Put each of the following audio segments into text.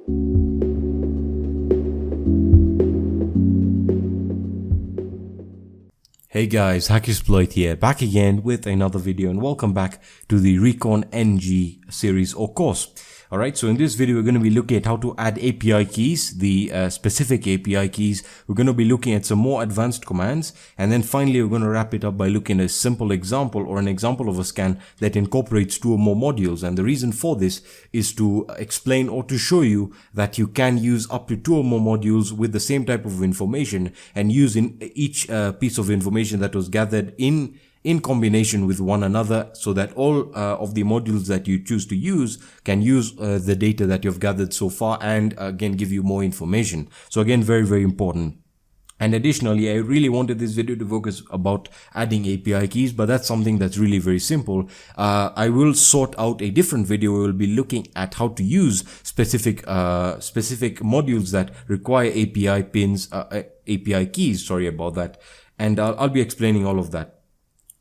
Hey guys, HackerSploit here, back again with another video, and welcome back to the Recon-ng series or course. Alright, so in this video we're going to be looking at how to add API keys, the specific API keys. We're going to be looking at some more advanced commands, and then finally we're going to wrap it up by looking at a simple example or an example of a scan that incorporates 2 or more modules. And the reason for this is to explain or to show you that you can use up to 2 or more modules with the same type of information, and use in each piece of information that was gathered in combination with one another, so that all of the modules that you choose to use can use the data that you've gathered so far, and again give you more information. So again, very, very important. And additionally, I really wanted this video to focus about adding API keys, but that's something that's really very simple. I will sort out a different video. We will be looking at how to use specific modules that require API pins, API keys, sorry about that. And I'll be explaining all of that.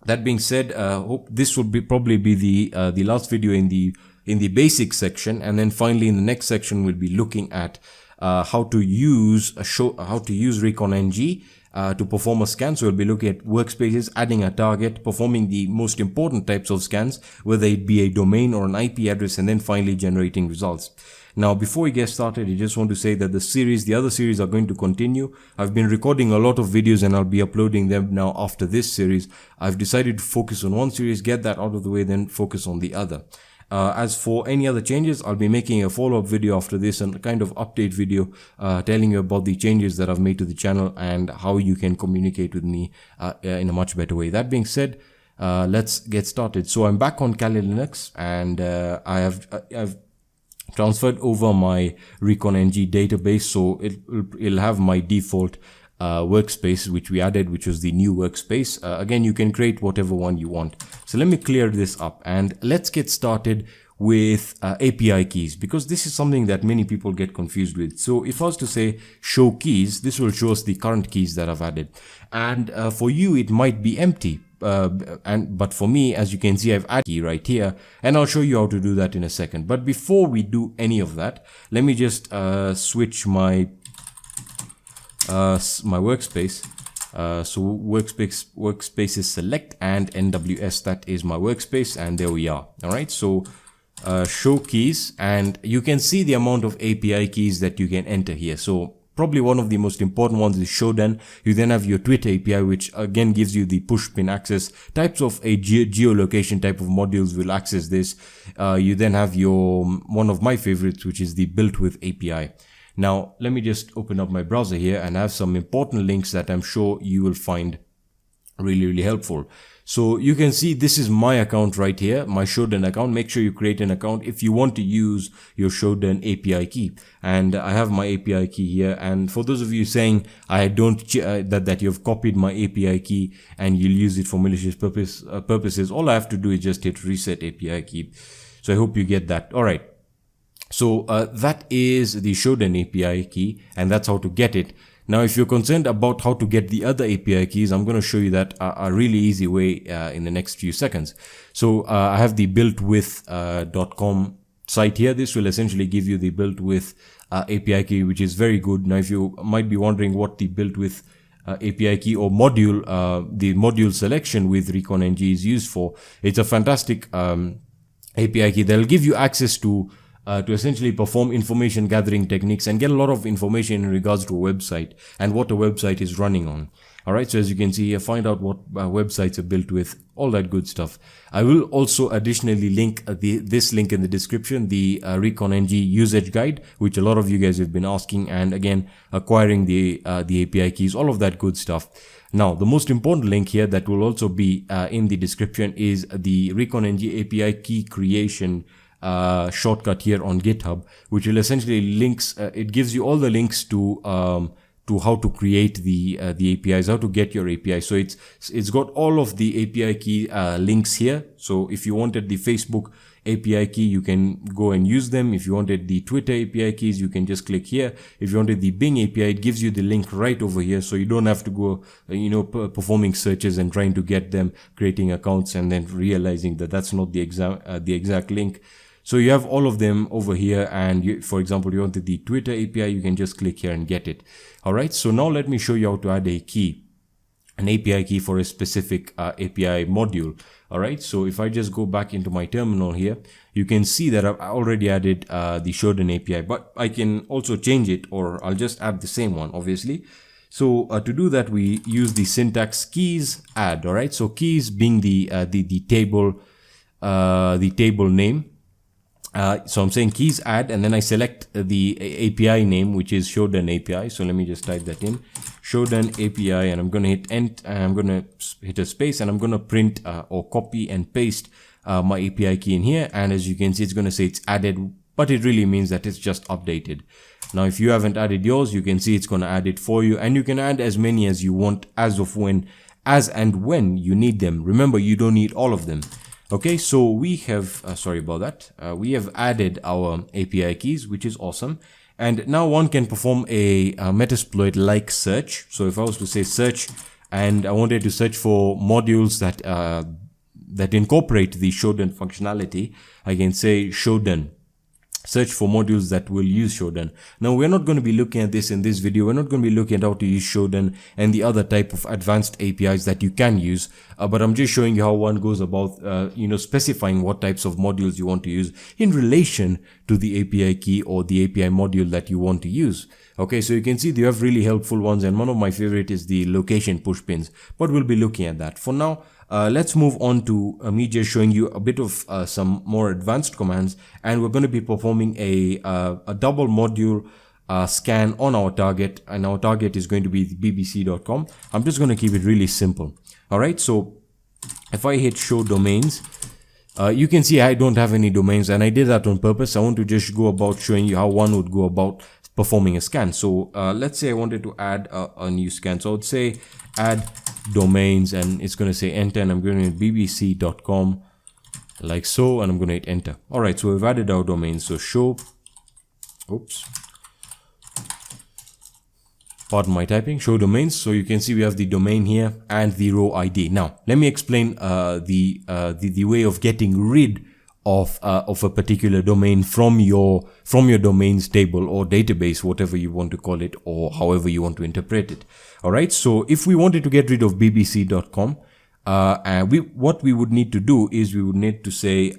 That being said, hope this will probably be the last video in the basic section, and then finally in the next section we'll be looking at how to use Recon-ng to perform a scan. So we'll be looking at workspaces, adding a target, performing the most important types of scans, whether it be a domain or an IP address, and then finally generating results. Now, before we get started, I just want to say that the other series are going to continue. I've been recording a lot of videos and I'll be uploading them now after this series. I've decided to focus on one series, get that out of the way, then focus on the other. As for any other changes, I'll be making a follow-up video after this, and a kind of update video telling you about the changes that I've made to the channel and how you can communicate with me in a much better way. That being said, let's get started. So I'm back on Kali Linux, and I've transferred over my Recon-ng database, so it'll have my default workspace which we added, which was the new workspace. Again, you can create whatever one you want. So let me clear this up and let's get started with API keys, because this is something that many people get confused with. So if I was to say show keys, this will show us the current keys that I've added, and for you it might be empty. But for me, as you can see, I've added key right here, and I'll show you how to do that in a second. But before we do any of that, let me just switch my workspace. So workspace is select and NWS, that is my workspace, and there we are. All right, so show keys, and you can see the amount of API keys that you can enter here. So probably one of the most important ones is showdone. You then have your Twitter API, which again gives you the push pin access. Types of a geolocation type of modules will access this. You then have your one of my favorites, which is the built with API. Now let me just open up my browser here and have some important links that I'm sure you will find really, really helpful. So you can see this is my account right here, my showdone account. Make sure you create an account if you want to use your showdone API key. And I have my API key here. And for those of you saying I don't that you've copied my API key and you'll use it for malicious purposes, all I have to do is just hit reset API key. So I hope you get that. All right. So that is the showdone API key, and that's how to get it. Now, if you're concerned about how to get the other API keys, I'm going to show you that a really easy way in the next few seconds. So I have the builtwith.com site here. This will essentially give you the built with API key, which is very good. Now, if you might be wondering what the built with API key or module, the module selection with Recon-ng is used for, it's a fantastic API key that will give you access to essentially perform information gathering techniques and get a lot of information in regards to a website and what a website is running on. Alright, so as you can see here, find out what websites are built with, all that good stuff. I will also additionally link this link in the description, the Recon-ng usage guide, which a lot of you guys have been asking, and again, acquiring the API keys, all of that good stuff. Now, the most important link here that will also be in the description is the Recon-ng API key creation shortcut here on GitHub, which will essentially links, it gives you all the links to how to create the APIs, how to get your API. So it's got all of the API key links here. So if you wanted the Facebook API key, you can go and use them. If you wanted the Twitter API keys, you can just click here. If you wanted the Bing API, it gives you the link right over here, so you don't have to go performing searches and trying to get them, creating accounts and then realizing that that's not the exact link. So you have all of them over here, and you, for example, you wanted the Twitter API, you can just click here and get it. All right, so now let me show you how to add a key, an API key for a specific API module. All right, so if I just go back into my terminal here, you can see that I've already added the Shodan API, but I can also change it, or I'll just add the same one, obviously. So to do that, we use the syntax keys add. All right, so keys being the table name. So I'm saying keys add, and then I select the API name, which is Shodan API. So let me just type that in, Shodan API, and I'm going to hit enter, and I'm going to hit a space, and I'm going to print or copy and paste my API key in here. And as you can see, it's going to say it's added, but it really means that it's just updated. Now, if you haven't added yours, you can see it's going to add it for you, and you can add as many as you want as and when you need them. Remember, you don't need all of them. Okay, so we have, sorry about that. We have added our API keys, which is awesome. And now one can perform a Metasploit like search. So if I was to say search, and I wanted to search for modules that incorporate the Shodan functionality, I can say Shodan. Search for modules that will use Shodan. Now, we're not going to be looking at this in this video. We're not going to be looking at how to use Shodan and the other type of advanced APIs that you can use. But I'm just showing you how one goes about, specifying what types of modules you want to use in relation to the API key or the API module that you want to use. Okay, so you can see you have really helpful ones, and one of my favorite is the location push pins, but we'll be looking at that. For now, let's move on to me just showing you a bit of some more advanced commands, and we're going to be performing a double module scan on our target, and our target is going to be bbc.com. I'm just going to keep it really simple. All right, so if I hit show domains, you can see I don't have any domains, and I did that on purpose. I want to just go about showing you how one would go about performing a scan. So let's say I wanted to add a new scan. So I would say add domains, and it's going to say enter, and I'm going to hit bbc.com like so, and I'm going to hit enter. All right, so we've added our domains. So show, pardon my typing, show domains. So you can see we have the domain here and the row ID. Now let me explain the way of getting rid of a particular domain from your domains table or database, whatever you want to call it, or however you want to interpret it. All right, so if we wanted to get rid of bbc.com, what we would need to do is we would need to say,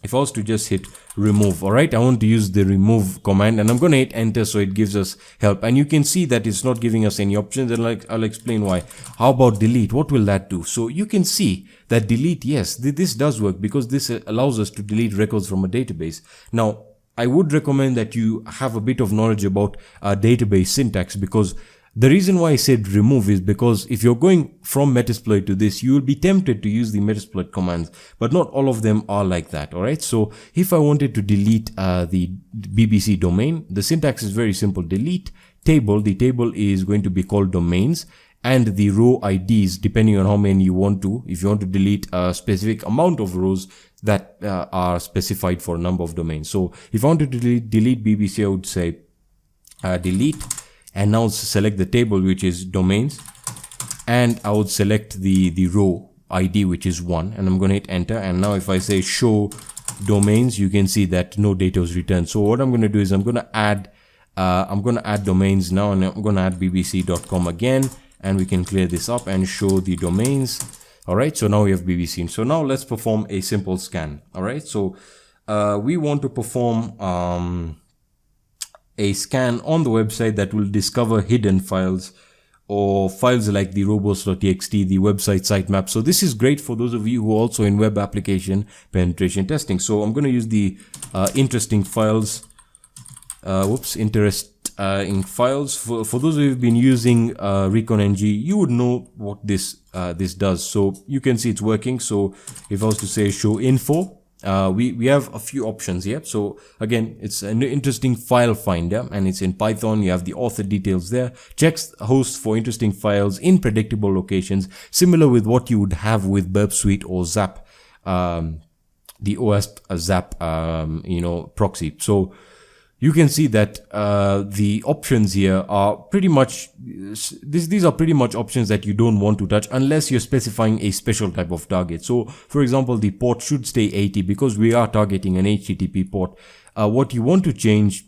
if I was to just hit remove, all right, I want to use the remove command, and I'm going to hit enter, so it gives us help. And you can see that it's not giving us any options, and I'll explain why. How about delete? What will that do? So you can see that delete, yes, this does work, because this allows us to delete records from a database. Now, I would recommend that you have a bit of knowledge about database syntax, because the reason why I said remove is because if you're going from Metasploit to this, you will be tempted to use the Metasploit commands, but not all of them are like that. All right. So if I wanted to delete the BBC domain, the syntax is very simple. Delete table. The table is going to be called domains, and the row IDs, depending on how many you want to. If you want to delete a specific amount of rows that are specified for a number of domains. So if I wanted to delete BBC, I would say delete. And now select the table, which is domains, and I would select the row ID, which is 1, and I'm going to hit enter. And now if I say show domains, you can see that no data was returned. So what I'm going to do is I'm going to add domains now, and I'm going to add bbc.com again, and we can clear this up and show the domains. All right, so now we have BBC. So now let's perform a simple scan. All right, so we want to perform a scan on the website that will discover hidden files, or files like the robots.txt, the website sitemap. So this is great for those of you who are also in web application penetration testing. So I'm going to use the interesting files. Interesting files. For those of you who've been using Recon-ng, you would know what this does. So you can see it's working. So if I was to say show info, we have a few options here. So again, it's an interesting file finder, and it's in Python. You have the author details there. Checks host for interesting files in predictable locations, similar with what you would have with Burp Suite or Zap, the OS Zap, proxy. So you can see that the options here are pretty much, these are pretty much options that you don't want to touch unless you're specifying a special type of target. So for example, the port should stay 80 because we are targeting an HTTP port. What you want to change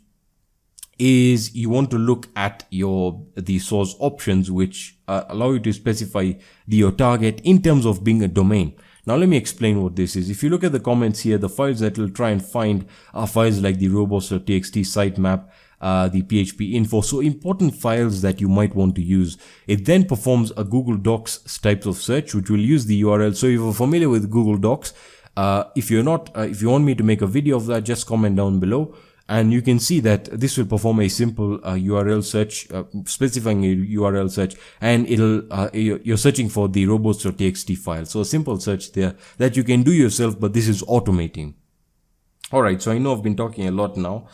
is you want to look at the source options, which allow you to specify your target in terms of being a domain. Now let me explain what this is. If you look at the comments here, the files that we'll try and find are files like the robots.txt, sitemap, the PHP info, so important files that you might want to use. It then performs a Google Docs types of search, which will use the URL. So if you're familiar with Google Docs, if you're not, if you want me to make a video of that, just comment down below. And you can see that this will perform a simple URL search, specifying a URL search, and you're searching for the robots.txt file. So a simple search there that you can do yourself, but this is automating. Alright, so I know I've been talking a lot now,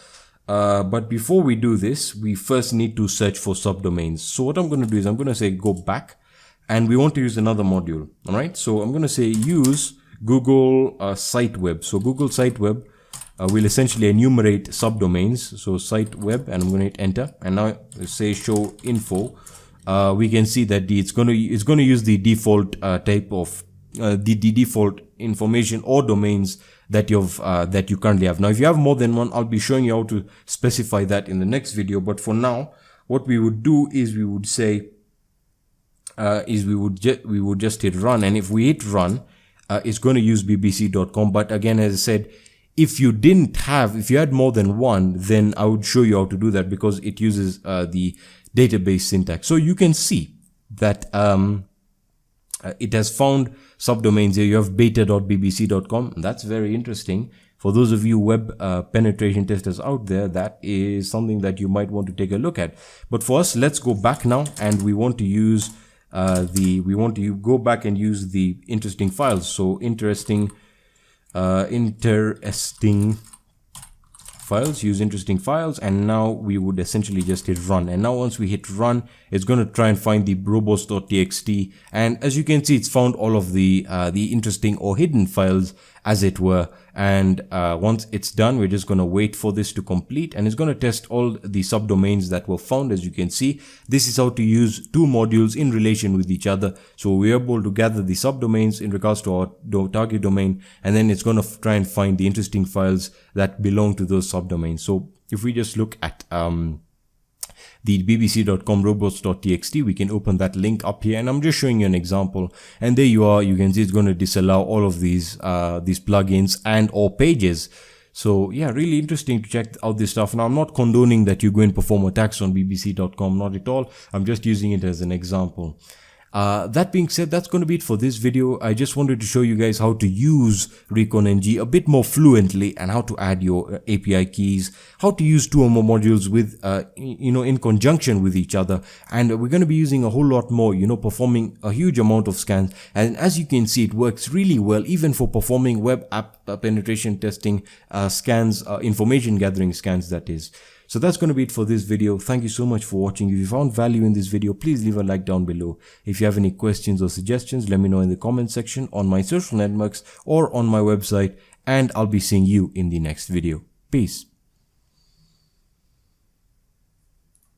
but before we do this, we first need to search for subdomains. So what I'm going to do is I'm going to say go back, and we want to use another module. Alright, so I'm going to say use Google Site Web. So Google Site Web will essentially enumerate subdomains. So site web, and I'm going to hit enter, and now say show info. We can see that it's going to use the default type of the default information or domains that you currently have. Now if you have more than one, I'll be showing you how to specify that in the next video, but for now what we would do is we would say we would just hit run, and if we hit run, it's going to use bbc.com. but again, as I said, if you had more than one, then I would show you how to do that because it uses the database syntax. So you can see that it has found subdomains here. You have beta.bbc.com. That's very interesting. For those of you web penetration testers out there, that is something that you might want to take a look at. But for us, let's go back now, and we want to use go back and use the interesting files. So interesting files, use interesting files, and now we would essentially just hit run. And now once we hit run, it's going to try and find the robots.txt, and as you can see, it's found all of the interesting or hidden files, as it were. And once it's done, we're just going to wait for this to complete, and it's going to test all the subdomains that were found. As you can see, this is how to use two modules in relation with each other. So we're able to gather the subdomains in regards to our target domain, and then it's going to try and find the interesting files that belong to those subdomains. So if we just look at the bbc.com robots.txt, we can open that link up here, and I'm just showing you an example, and there you are. You can see it's going to disallow all of these plugins and or pages. So yeah, really interesting to check out this stuff. Now I'm not condoning that you go and perform attacks on bbc.com, not at all. I'm just using it as an example. That being said, that's going to be it for this video. I just wanted to show you guys how to use Recon-ng a bit more fluently, and how to add your API keys, how to use two or more modules with, in conjunction with each other. And we're going to be using a whole lot more, performing a huge amount of scans. And as you can see, it works really well, even for performing web app penetration testing scans, information gathering scans, that is. So that's going to be it for this video. Thank you so much for watching. If you found value in this video, please leave a like down below. If you have any questions or suggestions, let me know in the comment section, on my social networks, or on my website, and I'll be seeing you in the next video. Peace.